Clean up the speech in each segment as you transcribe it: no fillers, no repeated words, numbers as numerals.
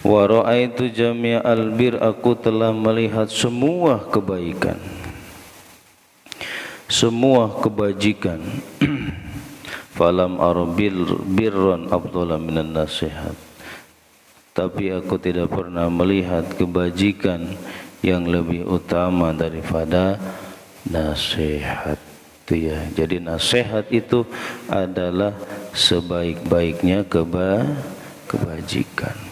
Wa ra'aitu jami'al bir, aku telah melihat semua kebaikan, semua kebajikan. Falam arabil birran afdhala minan nasihat, tapi aku tidak pernah melihat kebajikan yang lebih utama daripada nasihat. Itu ya. Jadi nasihat itu adalah sebaik-baiknya kebajikan.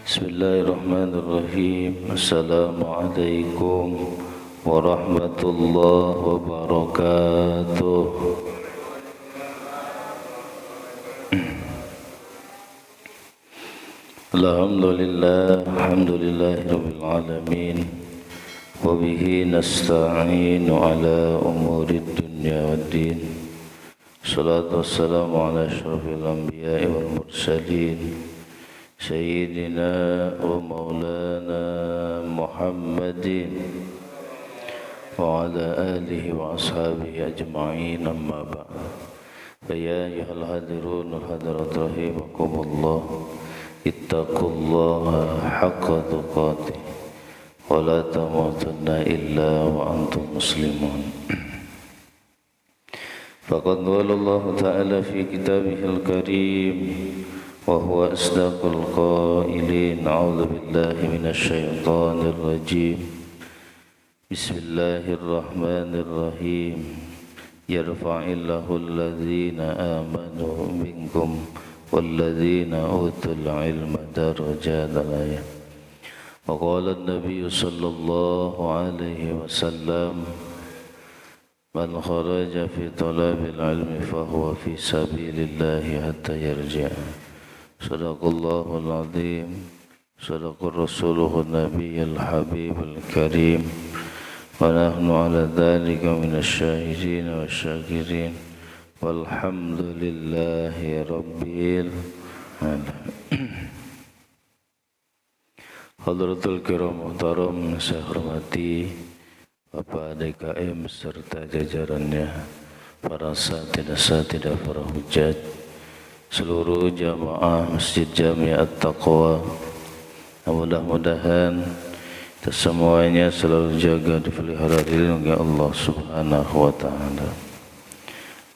Bismillahirrahmanirrahim. Assalamualaikum warahmatullahi wabarakatuh. Alhamdulillah, alhamdulillahirabbil alamin. Wa bihi nasta'inu ala umurid dunya waddin. Salatu wassalamu ala asyrafil anbiya'i wal mursalin, Sayyidina wa maulana Muhammadin wa ala alihi wa ashabihi ajma'in, amma ba'd. Ya ayyuhal hadirun wal hadirat rahimakumullah, ittaqullaha haqqa tuqatih wa la tamutunna illa wa antum muslimun. Faqad qala Allah ta'ala fi kitabihil karim wa huwa asdaqul qailin. A'udzu billahi minasy syaithanir rajim. Bismillahirrahmanirrahim. Yarfa'illahu alladhina amanu minkum walladzina utul ilma darajat. Wa qala an-nabiy sallallahu alaihi wasallam, man kharaja fi talabil ilmi fahuwa fi sabilillahi hatta yarji'a. Sadaqallahul azim, sadaqar rasuluhun nabiyyul habibul karim, wa nahnu ala dhalika minasy syahidin wasyakirin, walhamdulillahi rabbil alamin. Hadratul kiram muhtaram, saya hormati Bapak DKM serta jajarannya, para asatidzah, para hujjat, seluruh jamaah Masjid Jami' At-Taqwa. Mudah-mudahan kita semuanya selalu jaga dipelihara oleh Allah Subhanahu wa taala.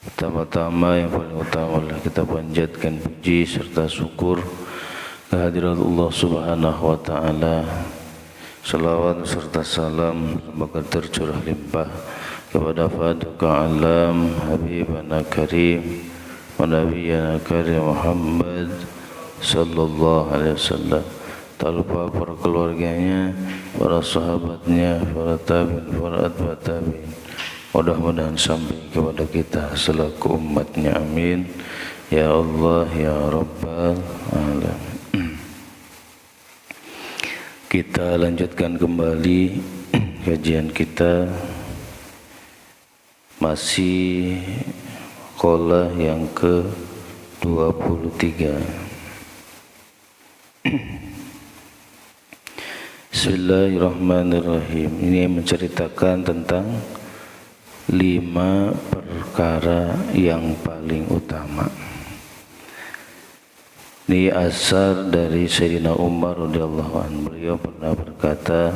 Pertama-tama yang paling utama adalah kita panjatkan puji serta syukur kehadirat Allah Subhanahu wa taala. Salawat serta salam semoga tercurah limpah kepada Faduka Alam Habibana Karim wa Nabiyana Karim Muhammad sallallahu alaihi wasallam, tanpa para keluarganya, para sahabatnya, para tabi'in, para atba' tabi'in. Mudah-mudahan sampai kepada kita selaku umatnya, amin ya Allah ya Rabbal alamin. Kita lanjutkan kembali kajian kita, masih qala yang ke-23. Bismillahirrahmanirrahim. Ini menceritakan tentang 5 perkara yang paling utama. Ini asar dari Sayyidina Umar radhiyallahu anhu. Beliau pernah berkata,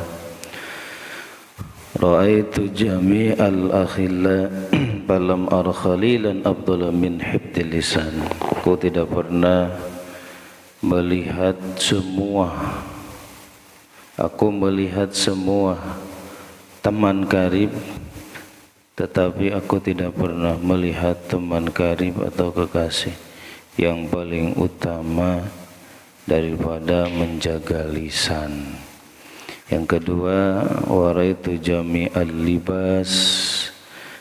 ra'aitu jami'al akhilla falam ara khalilan afdhala min hibdil lisan. Aku tidak pernah melihat semua, aku melihat semua teman karib, tetapi aku tidak pernah melihat teman karib atau kekasih yang paling utama daripada menjaga lisan. Yang kedua, waraitu jami'al libas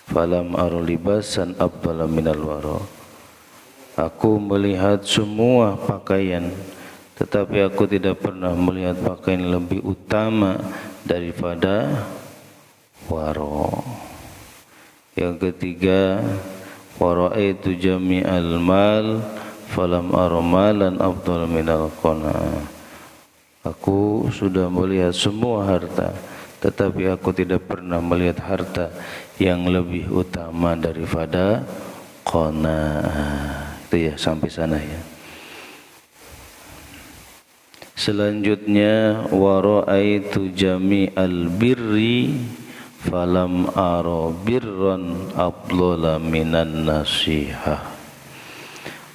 falam aru libasan afdhala minal wara. Aku melihat semua pakaian, tetapi aku tidak pernah melihat pakaian lebih utama daripada wara. Yang ketiga, waraitu jami'al mal falam ara malan afdhala minal qana. Aku sudah melihat semua harta, tetapi aku tidak pernah melihat harta yang lebih utama daripada qanaah. Itu ya, sampai sana ya. Selanjutnya wa ra'aitu jami'al birri falam ara birran afdhala minan nasihah.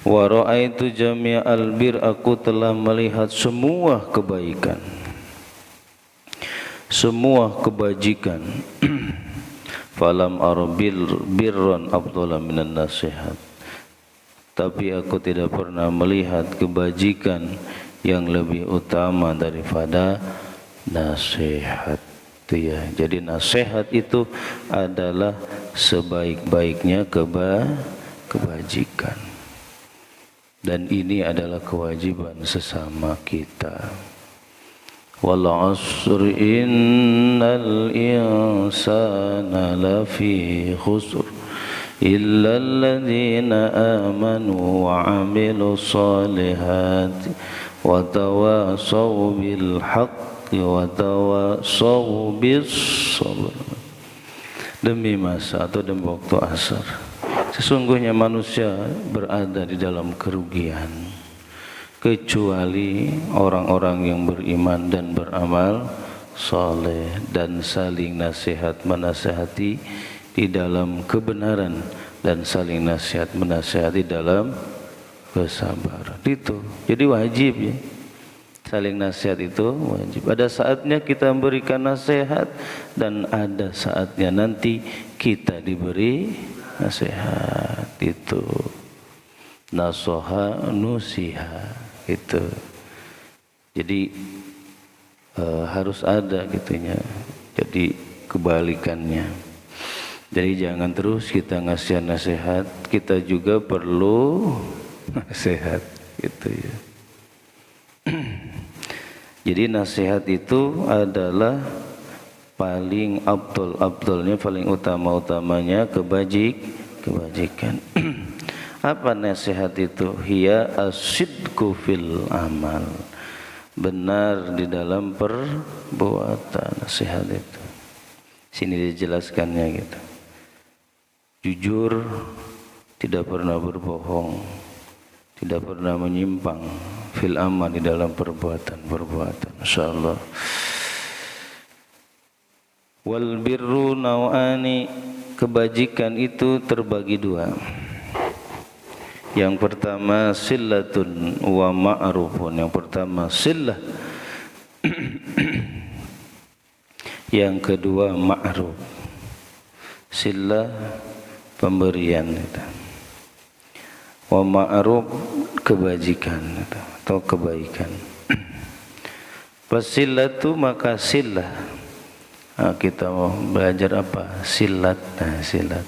Wa ra'aitu jami'al bir, aku telah melihat semua kebaikan, semua kebajikan. Falam ara birran afdhala minan nasihat, tapi aku tidak pernah melihat kebajikan yang lebih utama daripada nasihat. Itu ya. Jadi nasihat itu adalah sebaik-baiknya kebajikan. Dan ini adalah kewajiban sesama kita. Wal 'asri innal insana lafi khusr illa alladhina amanu wa 'amilus solihati wa tawasaw bil haqqi wa tawasaw bis sabr. Demi masa atau demi waktu asar, sesungguhnya manusia berada di dalam kerugian kecuali orang-orang yang beriman dan beramal soleh dan saling nasihat menasihati di dalam kebenaran dan saling nasihat menasihati dalam kesabaran. Itu jadi wajib ya, saling nasihat itu wajib. Ada saatnya kita memberikan nasihat dan ada saatnya nanti kita diberi nasihat. Itu nasoha nusiha itu. Jadi harus ada gitunya. Jadi kebalikannya. Jadi jangan terus kita ngasih nasihat, kita juga perlu nasihat gitu ya. Jadi nasihat itu adalah paling abdolnya, paling utama-utamanya kebajikan. Apa nasihat itu? Hiya asidku fil amal, benar di dalam perbuatan. Nasihat itu sini dijelaskannya gitu. Jujur, tidak pernah berbohong, tidak pernah menyimpang, fil amal di dalam perbuatan. Insyaallah. Wal birru nau'ani, kebajikan itu terbagi dua. Yang pertama sillatun wa ma'rufun. Yang pertama sillah. Yang kedua ma'ruf. Sillah pemberian itu. Wa ma'ruf kebajikan itu, atau kebaikan. Fasilatu maka sillah. Nah, kita mau belajar apa? Silat. Nah, silat.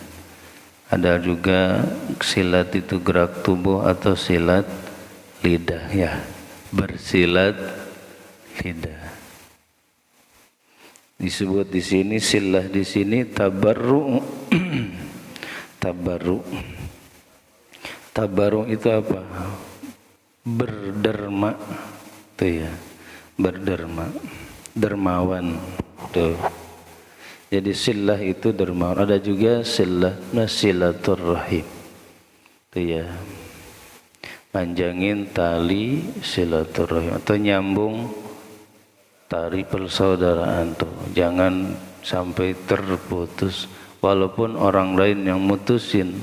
Ada juga silat itu gerak tubuh atau silat lidah ya. Bersilat lidah. Disebut di sini silah, di sini tabarru. Tabarru itu apa? Berderma. Itu ya. Berderma. Dermawan. Tuh. Jadi silah itu dermawan. Ada juga silah silaturrahim. Itu ya. Panjangin tali silaturrahim atau nyambung tali persaudaraan tuh. Jangan sampai terputus. Walaupun orang lain yang mutusin,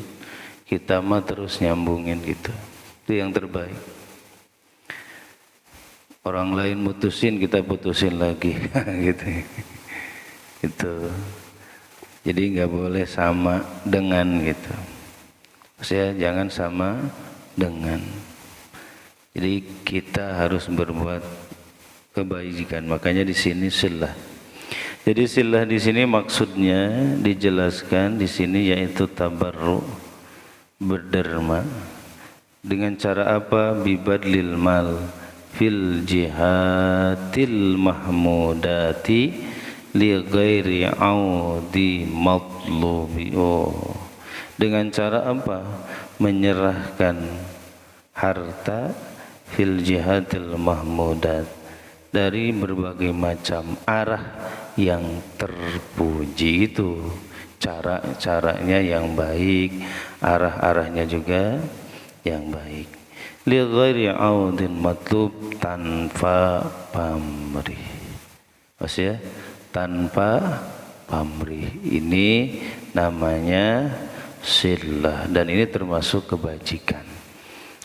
kita mah terus nyambungin gitu. Itu yang terbaik. Orang lain mutusin, kita putusin lagi gitu. Itu. Jadi nggak boleh sama dengan gitu. Maksudnya jangan sama dengan. Jadi kita harus berbuat kebajikan. Makanya di sini silah. Jadi silah di sini maksudnya dijelaskan di sini yaitu tabarru, berderma. Dengan cara apa? Bibadlil mal fil jihatil mahmudati li ghairi audi matlubi. Dengan cara apa? Menyerahkan harta fil jihatil mahmudat, dari berbagai macam arah yang terpuji. Itu caranya yang baik, arahnya juga yang baik. Li ghairi audin matlub, tanpa pamrih. Maksudnya tanpa pamrih. Ini namanya silah, dan ini termasuk kebajikan.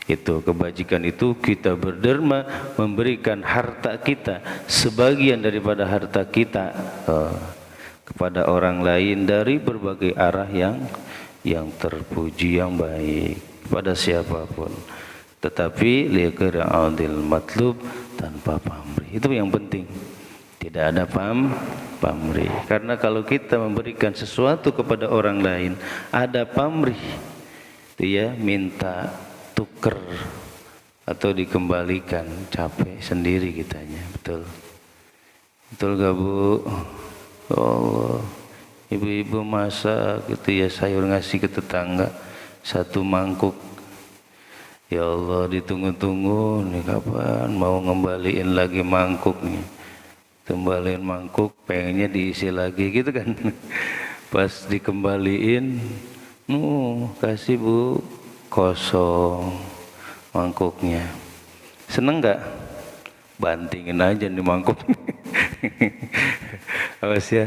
Itu kebajikan itu kita berderma memberikan harta kita, sebagian daripada harta kita kepada orang lain dari berbagai arah yang terpuji, yang baik kepada siapapun. Tetapi liqira adil matlub, tanpa pamrih. Itu yang penting. Tidak ada pamrih. Karena kalau kita memberikan sesuatu kepada orang lain ada pamrih, dia minta tuker atau dikembalikan, capek sendiri kitanya. Betul gak Bu? Allah, ibu-ibu masak gitu ya, sayur ngasih ke tetangga 1 mangkuk. Ya Allah, ditunggu-tunggu nih, kapan mau ngembaliin lagi mangkuknya. Kembaliin mangkuk, pengennya diisi lagi gitu kan. Pas dikembaliin, kasih Bu, kosong mangkuknya. Seneng gak? Bantingin aja nih mangkuk.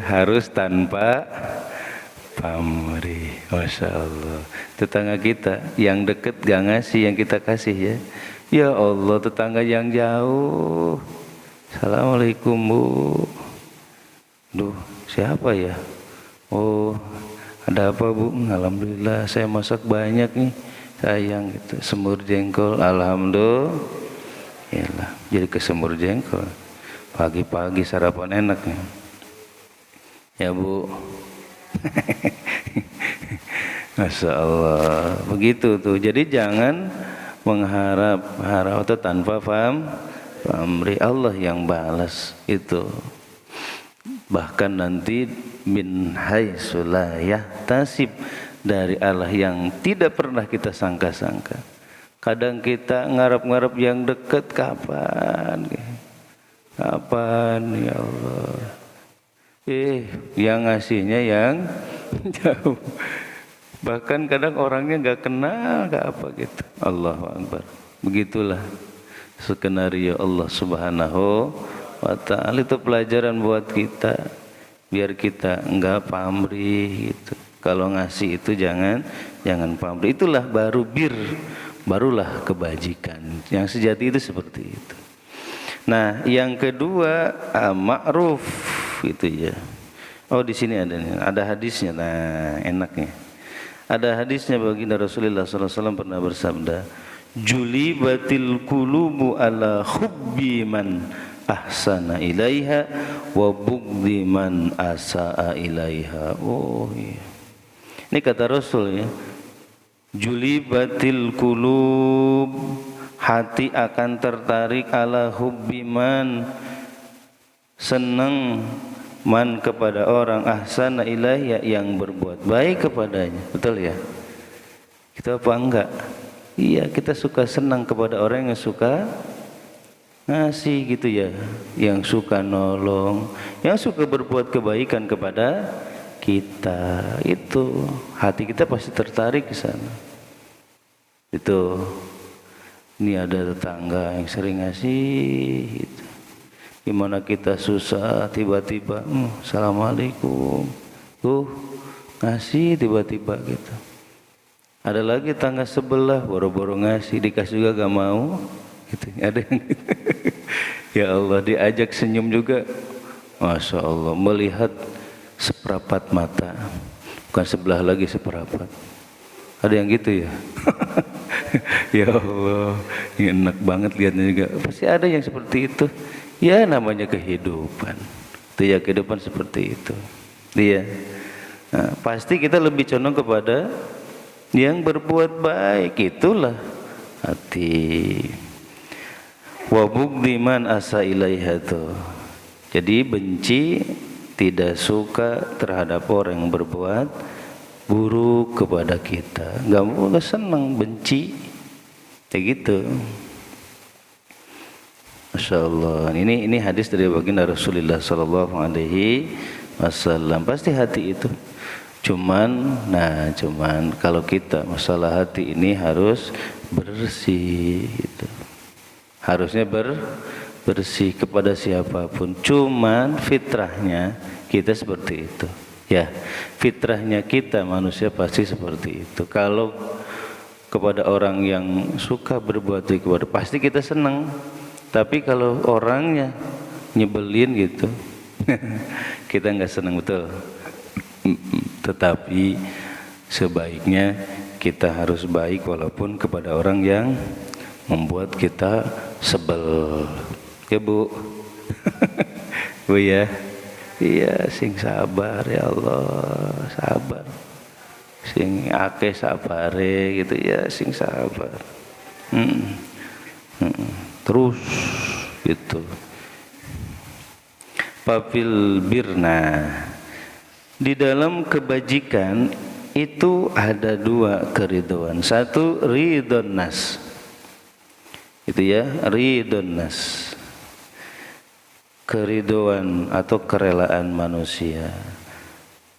Harus tanpa pamrih. Masya Allah. Tetangga kita yang deket gak ngasih, yang kita kasih ya. Ya Allah, tetangga yang jauh, assalamualaikum Bu. Duh, siapa ya? Oh, ada apa Bu? Alhamdulillah saya masak banyak nih, sayang gitu. Semur jengkol, alhamdulillah. Yalah, jadi ke semur jengkol. Pagi-pagi sarapan enak nih. Ya Bu. Masya Allah. Begitu tuh. Jadi jangan mengharap atau tanpa pamrih. Allah yang balas itu. Bahkan nanti min haitsu la yahtasib, dari Allah yang tidak pernah kita sangka-sangka. Kadang kita ngarap-ngarap yang dekat, kapan ya Allah. Yang ngasihnya yang jauh. Bahkan kadang orangnya nggak kenal, nggak apa gitu. Allahu Akbar. Begitulah skenario Allah Subhanahu wa Ta'ala. Itu pelajaran buat kita, biar kita nggak pamrih gitu. Kalau ngasih itu jangan pamrih. Itulah baru barulah kebajikan. Yang sejati itu seperti itu. Nah, yang kedua ma'ruf itu ya. Oh, di sini ada hadisnya. Nah, enaknya. Ada hadisnya, baginda Rasulullah SAW pernah bersabda, "Julibatil qulubu ala hubbi man ahsana ilaiha wa bughdhi man asaa ilaiha." Oh iya. Ini kata Rasul ya. Julibatil qulub, hati akan tertarik ala hubbi man, senang man kepada orang, ahsana ilaiha, yang berbuat baik kepadanya. Betul ya? Kita apa enggak? Iya, kita suka senang kepada orang yang suka ngasih gitu ya, yang suka nolong, yang suka berbuat kebaikan kepada kita. Itu hati kita pasti tertarik ke sana. Itu. Ini ada tetangga yang sering ngasih gitu. Gimana kita susah, tiba-tiba assalamualaikum, ngasih tiba-tiba gitu. Ada lagi tangga sebelah boro-boro ngasih, dikasih juga gak mau gitu. Ada yang gitu. Ya Allah, diajak senyum juga, Masya Allah, melihat seperapat mata, bukan sebelah lagi, seperapat. Ada yang gitu ya. Ya Allah, ini enak banget lihatnya juga. Pasti ada yang seperti itu. Ya, namanya kehidupan. Itu ya, kehidupan seperti itu. Dia. Nah, pasti kita lebih condong kepada yang berbuat baik. Itulah hati. Wa bughdhi man asa ilaiha tuh. Jadi benci, tidak suka terhadap orang yang berbuat buruk kepada kita. Gak senang, benci. Kayak gitu. Masya Allah. Ini hadis dari baginda Rasulullah Sallallahu Alaihi Wasallam. Pasti hati itu. Cuman kalau kita masalah hati ini harus bersih. Gitu. Harusnya bersih kepada siapapun. Cuman fitrahnya kita seperti itu. Ya, fitrahnya kita manusia pasti seperti itu. Kalau kepada orang yang suka berbuat baik kepada, pasti kita senang. Tapi kalau orangnya nyebelin gitu, kita nggak senang, betul. Tetapi sebaiknya kita harus baik walaupun kepada orang yang membuat kita sebel. Ya Bu, Bu ya, iya sing sabar ya Allah, sabar. Sing akeh sabare gitu ya, sing sabar. Terus gitu. Fafil birna, di dalam kebajikan itu ada dua keridhaan. Satu ridhon nas, itu ya, ridhon nas, keridhaan atau kerelaan manusia.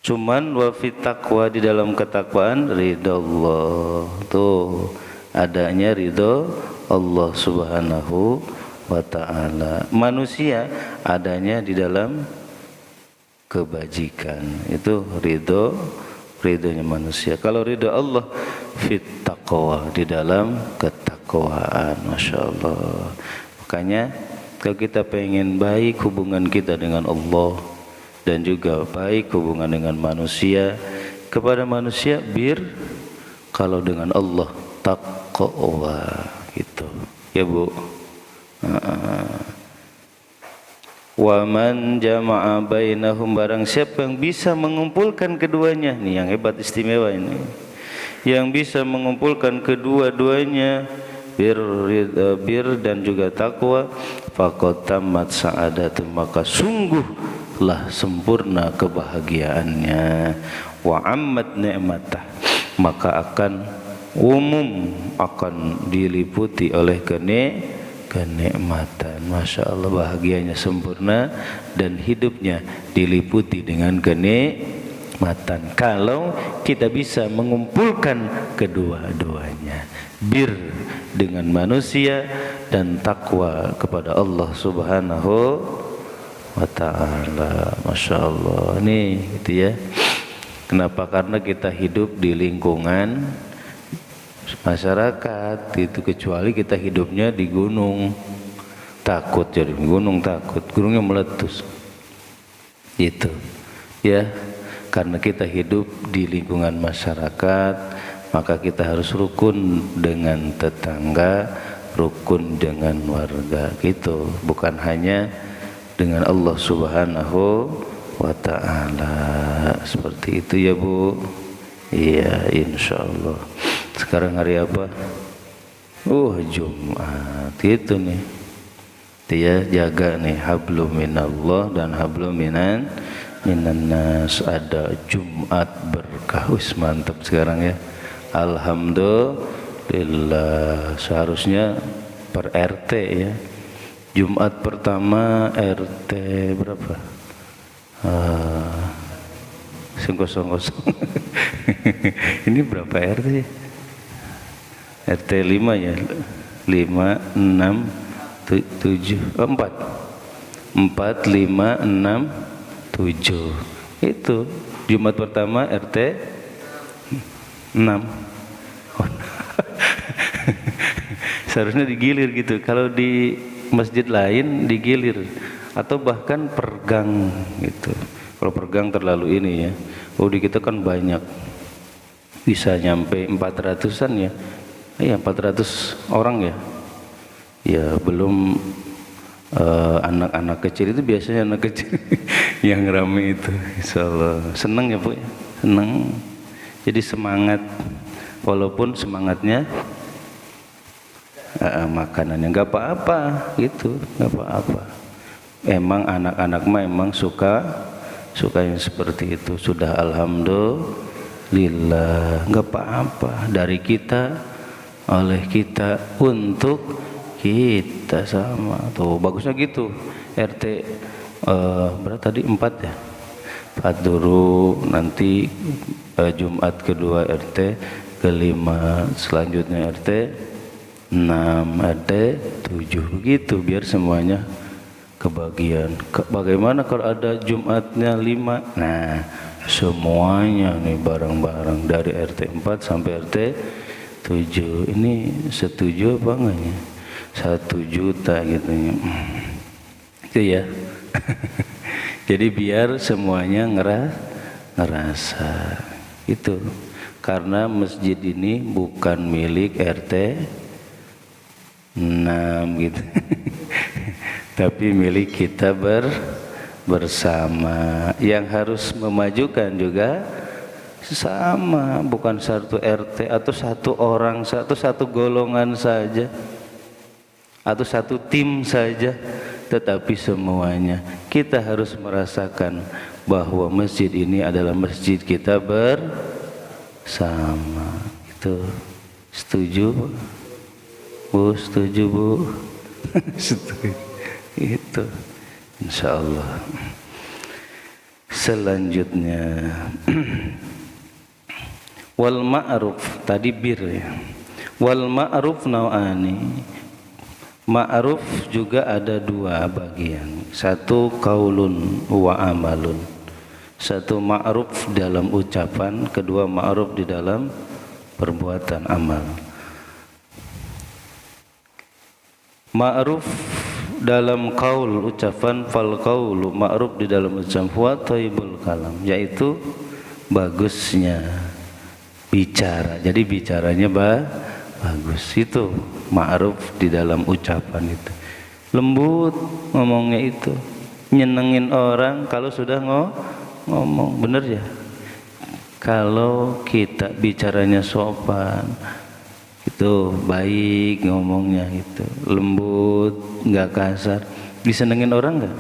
Cuman wa fit taqwa, di dalam ketakwaan ridho Allah. Tuh adanya ridho Allah Subhanahu wa ta'ala. Manusia adanya di dalam kebajikan. Itu ridhonya manusia. Kalau ridho Allah fit taqwa, di dalam ketakwaan. Masya Allah. Makanya kalau kita pengen baik hubungan kita dengan Allah dan juga baik hubungan dengan manusia, kepada manusia kalau dengan Allah taqwa gitu ya Bu. Wa man jama'a bainahum, barang siapa yang bisa mengumpulkan keduanya, nih yang hebat istimewa ini, yang bisa mengumpulkan kedua-duanya, bir dan juga takwa, faqad tammat sa'adatu, maka sungguhlah sempurna kebahagiaannya, wa ammat ni'matah, maka akan umum, akan diliputi oleh kenikmatan. Masya Allah, bahagianya sempurna dan hidupnya diliputi dengan kenikmatan kalau kita bisa mengumpulkan kedua-duanya, bir dengan manusia dan takwa kepada Allah Subhanahu wa ta'ala. Masya Allah, nih gitu ya. Kenapa? Karena kita hidup di lingkungan masyarakat itu, kecuali kita hidupnya di gunung, takut jadi gunung, takut gunungnya meletus gitu ya. Karena kita hidup di lingkungan masyarakat, maka kita harus rukun dengan tetangga, rukun dengan warga gitu, bukan hanya dengan Allah Subhanahu wa ta'ala. Seperti itu ya Bu. Iya, insyaallah. Sekarang hari apa? Jumat. Itu nih. Dia jaga nih hablum minallah dan hablum minan nas. Ada Jumat berkah. Mantap sekarang ya. Alhamdulillah. Seharusnya per RT ya. Jumat pertama RT berapa? 000. Ini berapa RT? RT 5 ya, 5, 6, 7, 4, 4, 5, 6, 7. Itu Jumat pertama RT 6. Seharusnya digilir gitu. Kalau di masjid lain digilir atau bahkan pergang gitu. Kalau pergang terlalu ini ya. Di kita kan banyak, bisa nyampe 400-an ya. Iya, 400 orang ya. Ya belum anak-anak kecil, itu biasanya anak kecil yang rame itu. Insyaallah senang ya Bu ya, senang. Jadi semangat, walaupun semangatnya makanannya nggak apa-apa gitu, nggak apa-apa. Emang anak-anak mah emang suka yang seperti itu. Sudah alhamdulillah, nggak apa-apa. Dari kita, oleh kita, untuk kita sama tuh, bagusnya gitu. RT berapa tadi, 4 ya, 4 dulu, nanti Jumat kedua RT ke-5, selanjutnya RT 6, RT 7, begitu biar semuanya kebagian. Bagaimana kalau ada Jumatnya 5? Nah, semuanya nih bareng-bareng dari RT 4 sampai RT 7. Ini setuju apa enggak ya? 1 juta gitu ya. Itu ya. Jadi biar semuanya ngerasa itu. Karena masjid ini bukan milik RT 6 gitu. Tapi milik kita bersama. Yang harus memajukan juga sama, bukan satu RT atau satu orang, satu golongan saja atau satu tim saja, tetapi semuanya. Kita harus merasakan bahwa masjid ini adalah masjid kita bersama. Itu setuju Bu? Setuju Bu? Setuju. Itu insyaallah. Selanjutnya wal ma'ruf, tadi bir ya. Wal ma'ruf nau'ani. Ma'ruf juga ada 2 bagian. Satu qaulun wa amalun. Satu ma'ruf dalam ucapan, kedua ma'ruf di dalam perbuatan amal. Ma'ruf dalam qaul ucapan, fal qaulu ma'ruf di dalam ucapan, wa thayyibul kalam, yaitu bagusnya bicara. Jadi bicaranya bagus, itu ma'ruf di dalam ucapan. Itu lembut ngomongnya, itu nyenengin orang kalau sudah ngomong, bener ya. Kalau kita bicaranya sopan, itu baik ngomongnya, itu lembut, nggak kasar, disenengin orang nggak?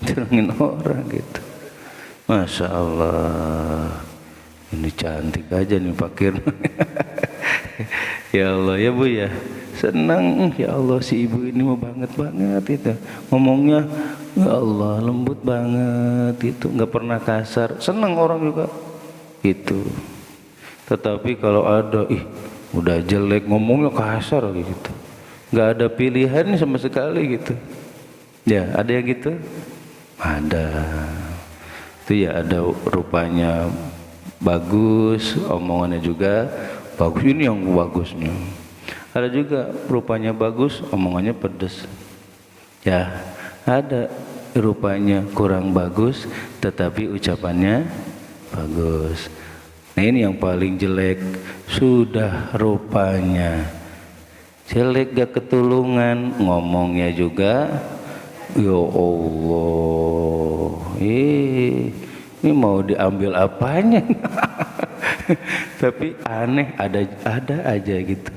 Disenengin orang gitu. Masya Allah, ini cantik aja nih Pak Kirno. Ya Allah ya Bu ya, senang ya Allah, si ibu ini mau banget itu ngomongnya, ya Allah lembut banget, itu nggak pernah kasar, senang orang juga itu. Tetapi kalau ada udah jelek ngomongnya kasar gitu, nggak ada pilihan sama sekali gitu ya. Ada yang gitu? Ada. Itu ya, ada rupanya bagus, omongannya juga bagus, ini yang bagusnya. Ada juga rupanya bagus, omongannya pedes ya. Ada rupanya kurang bagus tetapi ucapannya bagus. Nah ini yang paling jelek, sudah rupanya jelek gak ketulungan, ngomongnya juga ya Allah, ini mau diambil apanya? Tapi aneh, ada aja gitu.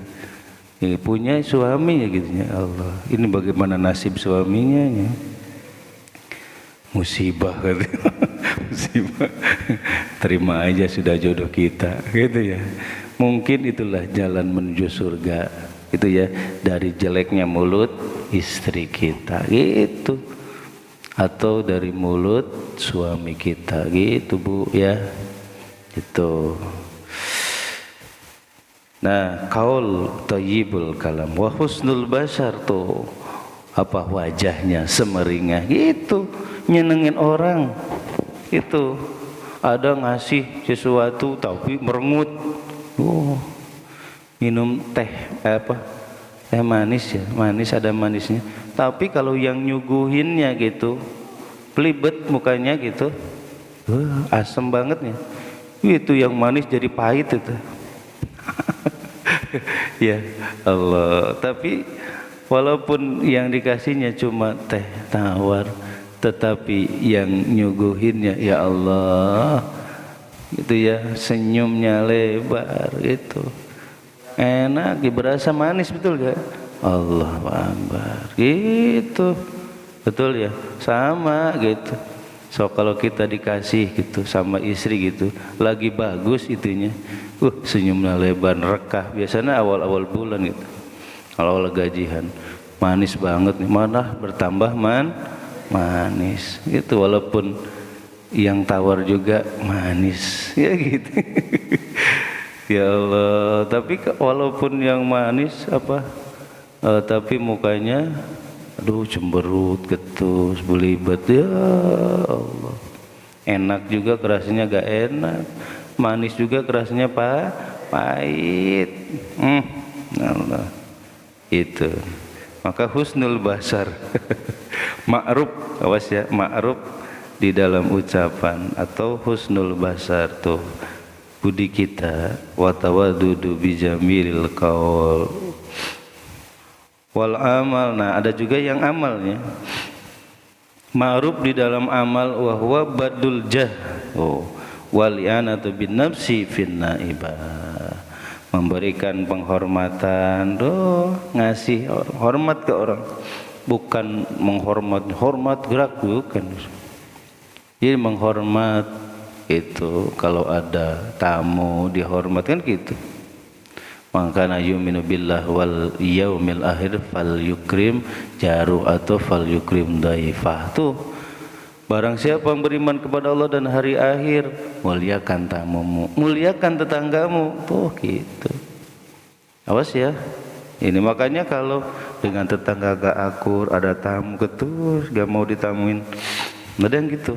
Ya, punya suami ya gitu ya Allah. Ini bagaimana nasib suaminya ya? Musibah katanya. Musibah. Terima aja sudah jodoh kita gitu ya. Mungkin itulah jalan menuju surga itu ya, dari jeleknya mulut istri kita gitu, atau dari mulut suami kita gitu Bu ya. Itu. Nah, qaul thayyibul kalam wa husnul bashar, tuh apa wajahnya semeringah gitu, nyenengin orang. Itu ada ngasih sesuatu tapi merengut. Minum teh teh manis ya, manis ada manisnya. Tapi kalau yang nyuguhinnya gitu pelibet mukanya gitu, asem banget ya. Itu yang manis jadi pahit itu. Ya Allah. Tapi walaupun yang dikasihnya cuma teh tawar, tetapi yang nyuguhinnya ya Allah gitu ya, senyumnya lebar gitu, enak, berasa manis, betul gak? Allahu Akbar gitu, betul ya, sama gitu. So kalau kita dikasih gitu sama istri gitu, lagi bagus itunya, senyumnya lebar, rekah. Biasanya awal-awal bulan gitu, awal-awal gajian, manis banget nih, mana bertambah manis gitu, walaupun yang tawar juga manis ya gitu. Ya Allah, tapi walaupun yang manis tapi mukanya aduh cemberut, getus, belibet, ya Allah. Enak juga kerasnya gak enak, manis juga kerasnya pahit. Allah itu. Maka husnul basar ma'ruf, awas ya, ma'ruf di dalam ucapan atau husnul basar tuh budi kita, wa tawaddudu bijamilil qaul wal amal. Nah, ada juga yang amalnya ma'ruf di dalam amal, wa huwa badul jah wal i'anatu bin nafsi fin naibah, memberikan penghormatan, ngasih hormat ke orang, bukan hormat gerak, bukan. Jadi menghormat itu kalau ada tamu dihormatkan gitu. Maka yu'minu billah wal yaumil akhir fal yukrim jaru atau fal yukrim daifah. Tuh, barang siapa yang beriman kepada Allah dan hari akhir, muliakan tamumu, muliakan tetanggamu. Tuh gitu. Awas ya. Ini makanya kalau dengan tetangga gak akur, ada tamu ketus gak mau ditamuin, ada yang gitu.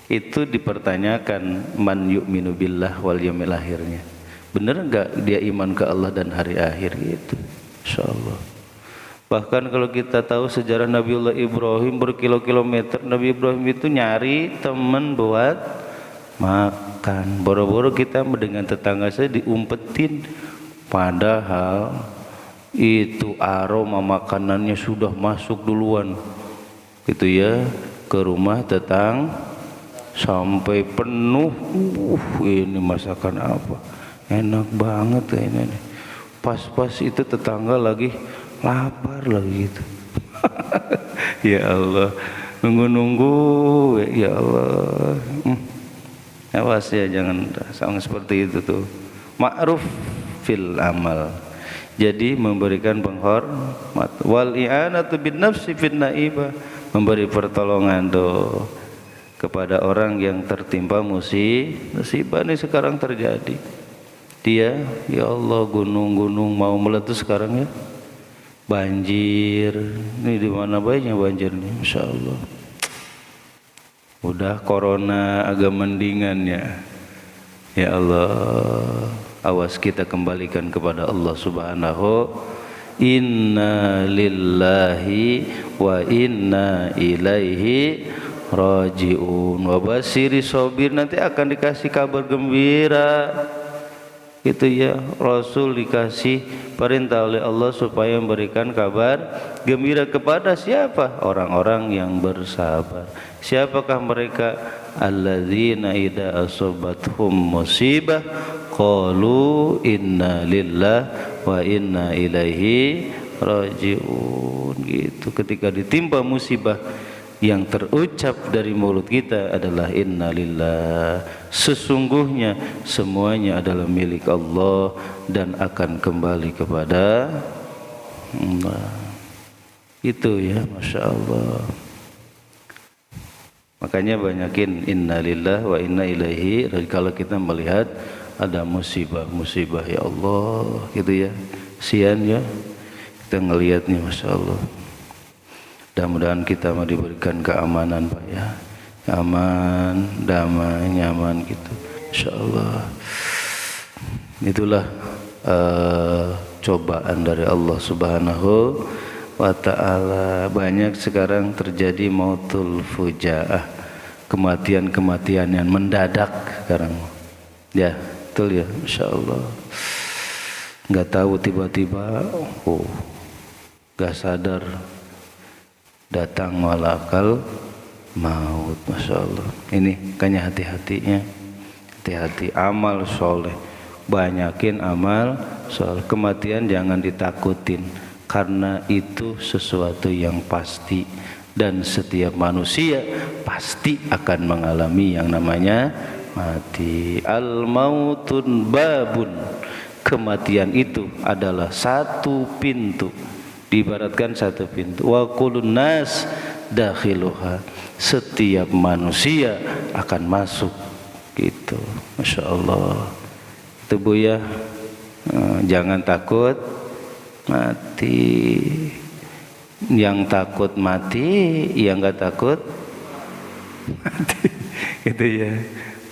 Itu dipertanyakan man yu'minu billah wal yaumil akhirnya. Bener enggak dia iman ke Allah dan hari akhir gitu. Insyaallah. Bahkan kalau kita tahu sejarah Nabiullah Ibrahim, berkilo-kilometer Nabi Ibrahim itu nyari teman buat makan. Boro-boro kita dengan tetangga saya diumpetin, padahal itu aroma makanannya sudah masuk duluan gitu ya ke rumah sampai penuh. Ini masakan apa? Enak banget ini. Pas-pas itu tetangga lagi lapar lagi gitu. Ya Allah, nunggu-nunggu, ya Allah. Awas ya, jangan sama seperti itu tuh. Ma'ruf fil amal. Jadi memberikan penghormat. Wal i'anatu bin nafsi fin naibah, memberi pertolongan kepada orang yang tertimpa musibah ini sekarang terjadi. Dia, ya Allah, gunung-gunung mau meletus sekarang ya, banjir. Ini di mana banyak banjir nih, Masya Allah. Udah corona agak mendingan ya. Ya Allah, awas kita kembalikan kepada Allah Subhanahu. Inna lillahi wa inna ilaihi raji'un. Wa basiri sobir, nanti akan dikasih kabar gembira. Itu ya, Rasul dikasih perintah oleh Allah supaya memberikan kabar gembira kepada siapa? Orang-orang yang bersabar. Siapakah mereka? Alladzina idza asabathum musibah qalu inna lillahi wa inna ilaihi raji'un. Gitu, ketika ditimpa musibah, yang terucap dari mulut kita adalah innalillah, sesungguhnya semuanya adalah milik Allah dan akan kembali kepada Allah. Itu ya, Masya Allah. Makanya banyakin innalillah wa inna ilaihi. Kalau kita melihat ada musibah-musibah, ya Allah gitu ya, sian ya kita ngelihatnya, Masya Allah. Mudah-mudahan kita mau diberikan keamanan Pak ya, aman, damai, nyaman gitu, insyaallah. Itulah cobaan dari Allah Subhanahu wa Ta'ala. Banyak sekarang terjadi mautul fujaah, kematian-kematian yang mendadak sekarang ya, betul ya, insyaallah. Nggak tahu tiba-tiba nggak sadar datang malakal maut, Masya Allah. Ini kayaknya hati-hatinya, hati-hati amal soleh, banyakin amal soleh. Kematian jangan ditakutin, karena itu sesuatu yang pasti dan setiap manusia pasti akan mengalami yang namanya mati. Al mautun babun, kematian itu adalah satu pintu diibaratkan satu pintu. Wa kullun nas dakhiluha, setiap manusia akan masuk gitu. Masya Allah. Itu Bu ya, jangan takut mati. Yang takut mati, yang nggak takut mati gitu ya.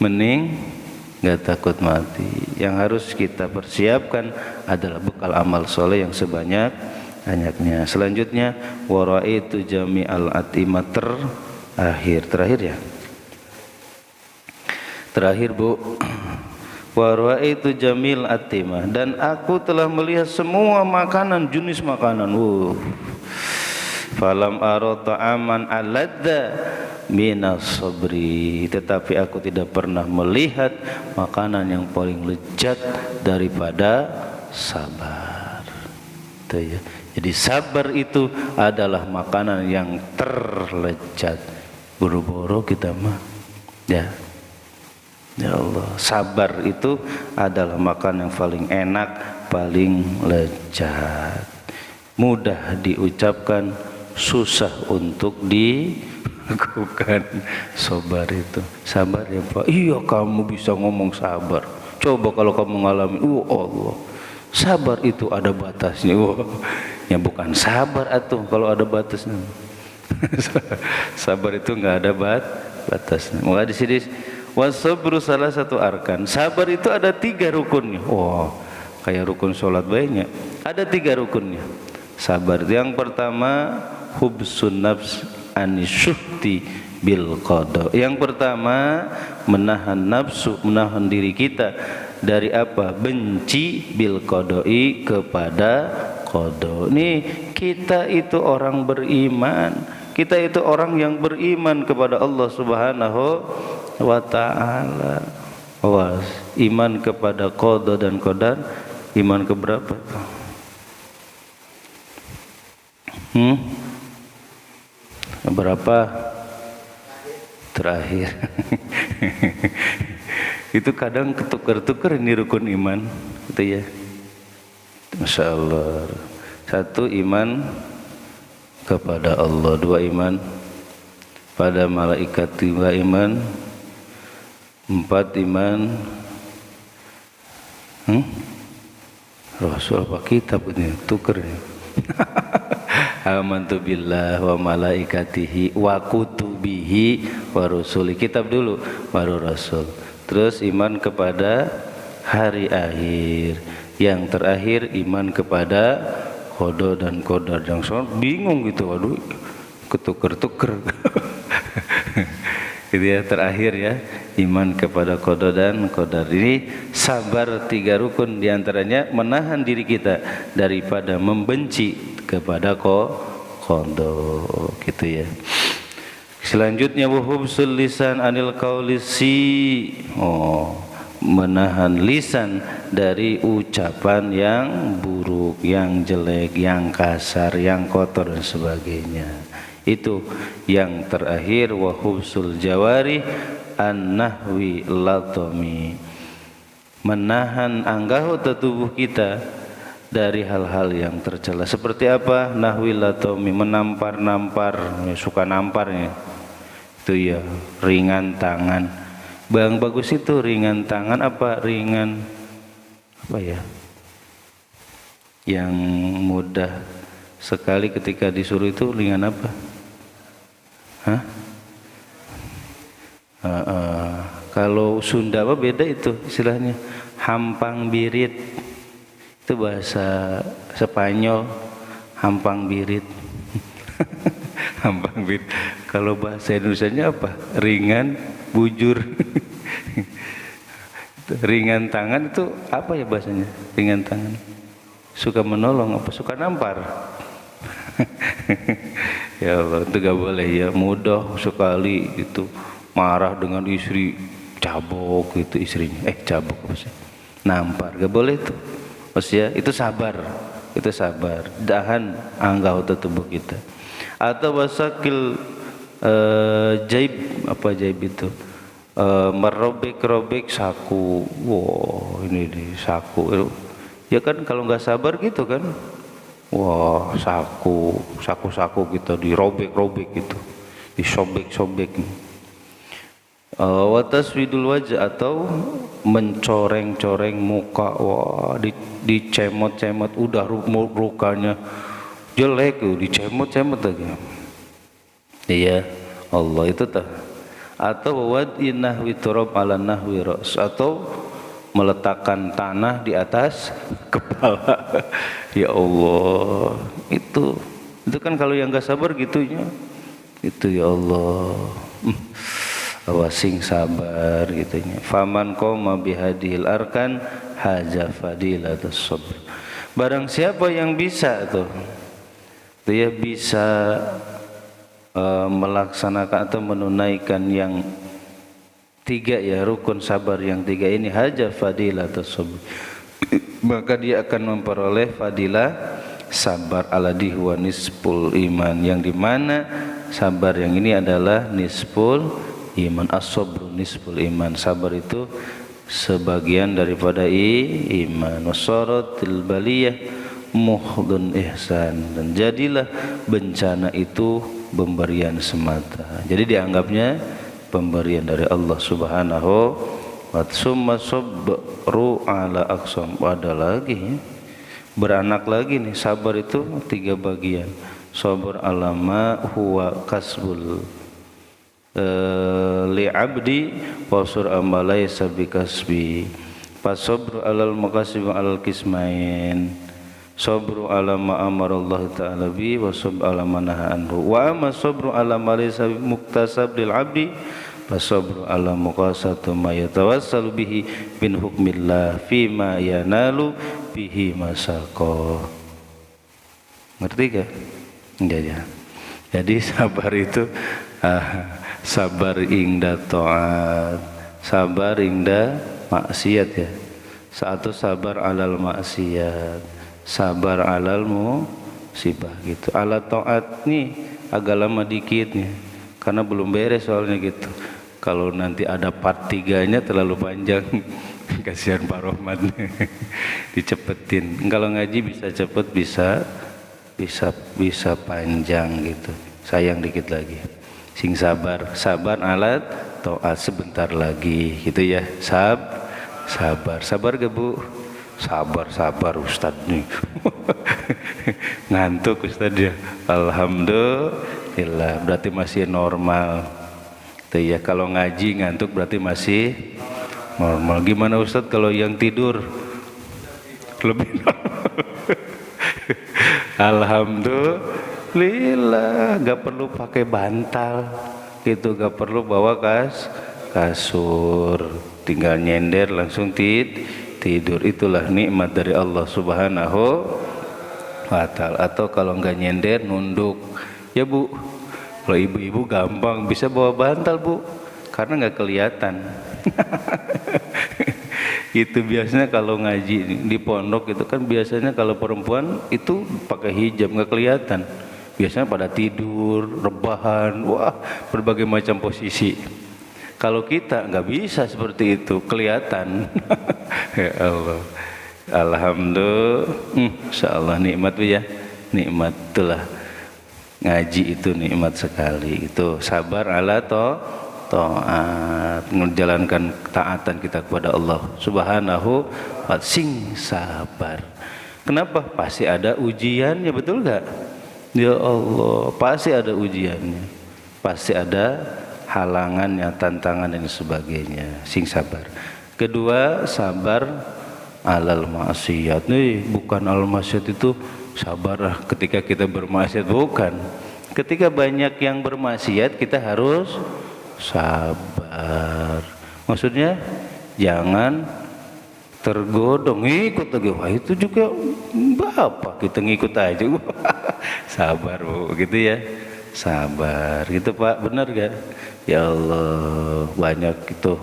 Mending nggak takut mati. Yang harus kita persiapkan adalah bekal amal soleh yang sebanyak-banyaknya. Selanjutnya waraitu jami'al atimah, terakhir ya. Terakhir Bu, waraitu jamil atimah, dan aku telah melihat semua makanan, jenis makanan. Falam ara ta'aman aladda minas sabri, tetapi aku tidak pernah melihat makanan yang paling lezat daripada sabar. Itu ya. Jadi sabar itu adalah makanan yang terlezat. Buru-buru kita mah ya. Ya Allah, sabar itu adalah makanan yang paling enak, paling lezat. Mudah diucapkan, susah untuk dilakukan. Sabar itu, sabar ya Pak. Iya, kamu bisa ngomong sabar. Coba kalau kamu mengalami, Allah, sabar itu ada batasnya. Ya bukan sabar atuh kalau ada batasnya. Sabar itu nggak ada batasnya. Maka di sini wasabru salah satu arkan. Sabar itu ada 3 rukunnya. Kayak rukun sholat banyak. Ada 3 rukunnya. Sabar yang pertama hubsun nafs anisyuhti bil qada. Yang pertama menahan nafsu, menahan diri kita dari apa? Benci bil qadai, kepada qada. Nih kita itu orang beriman. Kita itu orang yang beriman kepada Allah Subhanahu wa ta'ala. Awas, iman kepada qada dan qadar, iman keberapa? Berapa? Terakhir. Itu kadang ketukar-tukar ini rukun iman, gitu ya. Masya Allah. 1 iman kepada Allah, 2 iman pada malaikat, 3 iman, 4 iman Rasul apa kitab ini tuker ya. Amantu billah wa malaikatihi wa kutubihi wa rusuli. Kitab dulu baru rasul. Terus iman kepada hari akhir. Yang terakhir iman kepada qada dan qadar. Yang bingung gitu, waduh ketuker-tuker. Gitu ya, terakhir ya, iman kepada qada dan qadar. Ini sabar 3 rukun, diantaranya menahan diri kita daripada membenci kepada qada, gitu ya. Selanjutnya wuhubsul lisan anil qaulisi, menahan lisan dari ucapan yang buruk, yang jelek, yang kasar, yang kotor dan sebagainya. Itu yang terakhir wahubsul jawari an-nahwi latami, menahan anggota tubuh kita dari hal-hal yang tercela. Seperti apa? Nahwi latami, menampar-nampar, suka namparnya. Itu ya, ringan tangan. Bang bagus itu ringan tangan apa? Ringan apa ya? Yang mudah sekali ketika disuruh itu ringan apa? Kalau Sunda apa beda itu istilahnya, hampang birit, itu bahasa Spanyol, hampang birit. Hampang birit. Kalau bahasa Indonesianya apa? Ringan bujur. Ringan tangan itu apa ya bahasanya? Ringan tangan, suka menolong apa suka nampar? Ya Allah, itu gak boleh ya. Mudah sekali itu marah dengan istri, cabok itu istrinya, cabok apa sih? Nampar, gak boleh itu. Maksudnya itu sabar, itu sabar. Dahan anggota tubuh kita. Atau wasakil jaib, apa jaib itu? Merobek-robek saku. Wow, ini saku. Ya kan kalau nggak sabar gitu kan, Wah, saku kita dirobek-robek gitu, disobek-sobek. Wa taswidul wajh atau mencoreng-coreng muka, wah dicemot-cemot, udah rukanya jelek tuh dicemot-cemot lagi. Iya, Allah itu tah. Atau wad'in nahwi turab ala nahwi ra's, atau meletakkan tanah di atas kepala. Ya Allah, itu kan kalau yang enggak sabar gitunya. Itu ya Allah. Awasing sabar gitunya. Faman qoma bihadil arkan haja fadilatus sabr. Barang siapa yang bisa tuh, dia bisa melaksanakan atau menunaikan yang tiga ya, rukun sabar yang tiga ini, haja fadilatus sabr, maka dia akan memperoleh fadilah sabar. Alladhi huwa nisful iman, yang dimana sabar yang ini adalah nisful iman. As-sabru nisful iman, sabar itu sebagian daripada iman. Wasaratil baliyah muhdun ihsan, dan jadilah bencana itu pemberian semata. Jadi dianggapnya pemberian dari Allah Subhanahu wa ta'ala. Summa sabru ala aqsam, ada lagi beranak lagi nih. Sabar itu tiga bagian. Sabar alama huwa kasbul li'abdi wasur amalai sabikasbi. Fasabru alal makasib alal kismain. Sabru ala ma amara Allah ta'ala bi wa sabru ala ma naha anhu. Wa amma sabru ala ma laysa muktasab lil abdi fasabru ala muqasatu ma yatawassalu bihi min hukmillah fi ma yanalu bihi masaqah. Ngerti gak? Enggak ya. Jadi sabar itu sabar ingda ta'at, sabar ingda maksiat ya. Satu sabar alal maksiat, sabar alal musibah gitu. Ala ta'at nih agak lama dikit nih, karena belum beres soalnya gitu. Kalau nanti ada part 3-nya terlalu panjang. Kasihan Pak Rohman. Dicepetin. Kalau ngaji bisa cepet, bisa panjang gitu. Sayang dikit lagi. Sing sabar alat taat sebentar lagi gitu ya. Sabar gak Bu? Sabar Ustaz nih. Ngantuk Ustaz ya. Alhamdulillah, berarti masih normal. Tuh ya, kalau ngaji ngantuk berarti masih normal. Gimana Ustaz kalau yang tidur? Lebih normal. Alhamdulillah, gak perlu pakai bantal gitu, gak perlu bawa kasur, tinggal nyender langsung tidur. Itulah nikmat dari Allah Subhanahu wa ta'ala. Atau kalau nggak nyender, nunduk ya Bu. Kalau ibu-ibu gampang bisa bawa bantal Bu, karena nggak kelihatan. Itu biasanya kalau ngaji di pondok itu kan biasanya kalau perempuan itu pakai hijab nggak kelihatan. Biasanya pada tidur, rebahan, wah berbagai macam posisi. Kalau kita nggak bisa seperti itu, kelihatan. Ya Allah, alhamdulillah, insyaallah nikmat ya, nikmat itulah ngaji itu nikmat sekali. Itu sabar ala taat, menjalankan taatan kita kepada Allah Subhanahu wa ta'ala. Sing sabar. Kenapa? Pasti ada ujiannya, betul nggak? Ya Allah, pasti ada ujiannya, pasti ada halangannya, tantangan dan sebagainya. Sing sabar. Kedua, sabar alal maksiat. Nih, bukan al maksiat itu sabarlah ketika kita bermaksiat, bukan. Ketika banyak yang bermaksiat kita harus sabar. Maksudnya jangan tergodong ikut lagi. Wah itu juga bapak, kita ngikut aja. Sabar Bu, gitu ya. Sabar gitu Pak, benar gak? Ya Allah, banyak itu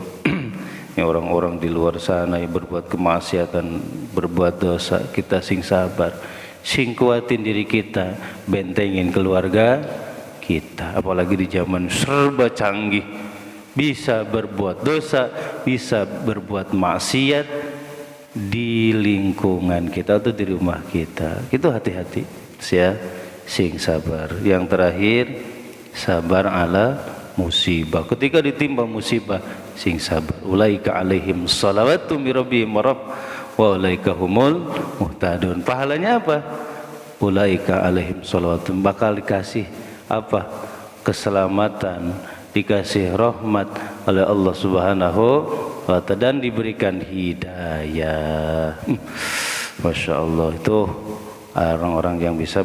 orang-orang di luar sana yang berbuat kemaksiatan, berbuat dosa. Kita sing sabar, sing kuatin diri kita, bentengin keluarga kita. Apalagi di zaman serba canggih, bisa berbuat dosa, bisa berbuat maksiat, di lingkungan kita atau di rumah kita. Itu hati-hati ya, sing sabar. Yang terakhir, sabar ala musibah. Ketika ditimpa musibah, sing sabar. Ulaika alaihim salawatu min rabbihim wa ulaika humul muhtadun. Pahalanya apa? Ulaika alaihim salawatu, bakal dikasih apa? Keselamatan, dikasih rahmat oleh Allah Subhanahu wa ta'ala dan diberikan hidayah. Masya Allah, itu orang-orang yang bisa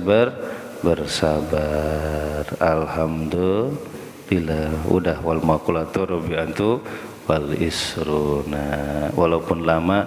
bersabar. Alhamdulillah. Udah wal makulatur bi antu wal isruna. Walaupun lama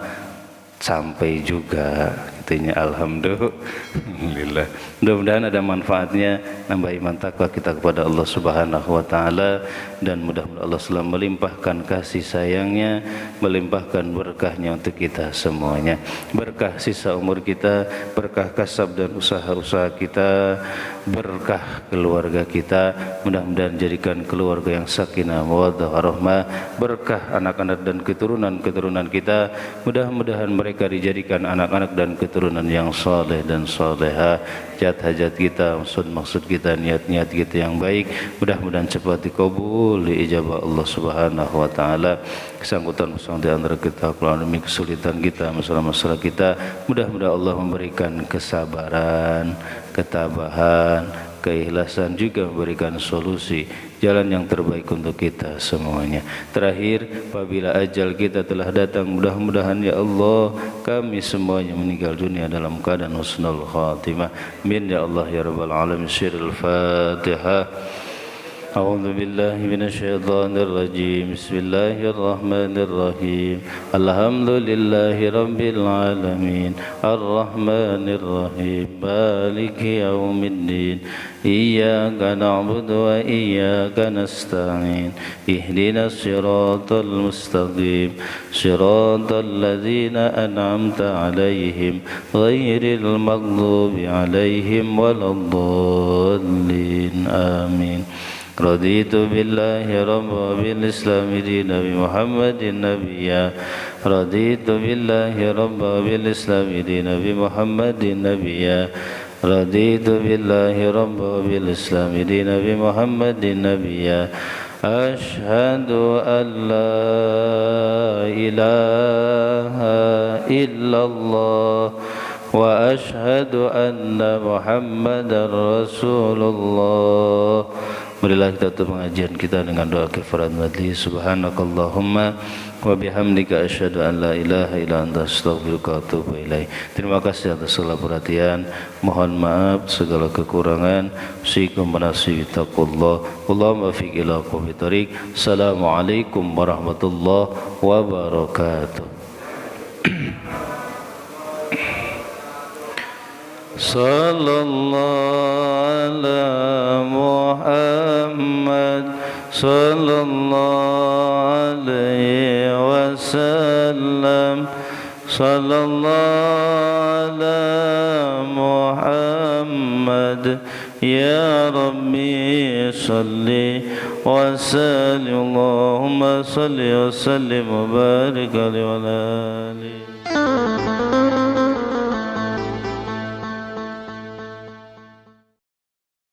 sampai juga, intinya alhamdulillah. Mudah-mudahan ada manfaatnya, nambah iman takwa kita kepada Allah Subhanahu wa taala, dan mudah-mudahan Allah selalu melimpahkan kasih sayangnya, melimpahkan berkahnya untuk kita semuanya. Berkah sisa umur kita, berkah kasab dan usaha-usaha kita, berkah keluarga kita. Mudah-mudahan jadikan keluarga yang sakinah mawaddah warahmah, berkah anak-anak dan keturunan-keturunan kita. Mudah-mudahan mereka dijadikan anak-anak dan keturunan yang saleh dan salehah. Hajat-hajat kita, maksud kita, niat-niat kita yang baik, mudah-mudahan cepat dikabul, diijabah Allah Subhanahu wa taala. Kesangkutan di antara kita, demi kesulitan kita, masalah-masalah kita, mudah-mudahan Allah memberikan kesabaran, ketabahan, keikhlasan, juga memberikan solusi, jalan yang terbaik untuk kita semuanya. Terakhir, apabila ajal kita telah datang, mudah-mudahan ya Allah kami semuanya meninggal dunia dalam keadaan husnul khatimah. Amin ya Allah ya rabbal alamin. Syirul Fatihah. A'udzu billahi minasyaitonir rajim. Bismillahirrahmanirrahim. Alhamdulillahi rabbil alamin. Arrahmanir rahim. Maliki yaumiddin. Iyyaka na'budu wa iyyaka nasta'in. Ihdinas siratal mustaqim. Siratal ladzina an'amta 'alaihim ghairil maghdubi 'alaihim waladdallin. Amin. Raditu billahi rabba bil islami dina bi Muhammadin nabiyya. Raditu billahi rabba bil islami dina bi Muhammadin nabiyya. Raditu billahi rabba bil islami dina bi Muhammadin nabiyya. Ashhadu an la ilaha illallah wa ashhadu anna Muhammadar Rasulullah. Marilah kita tutup pengajian kita dengan doa kafarat majlis. Subhanakallahumma wa bihamdika asyhadu an la ilaha illa anta astaghfiruka wa atubu ilaik. Terima kasih atas segala perhatian. Mohon maaf segala kekurangan. Usikum banasibi taqullah. Allahumma fiq ila aqwamit thariq. Assalamualaikum warahmatullahi wabarakatuh. Sallallahu ala Muhammad sallallahu alaihi wasallam. Sallallahu ala Muhammad ya Rabbi salli wa sallim. Allahumma salli wa sallim wa barik alaihi wa alihi.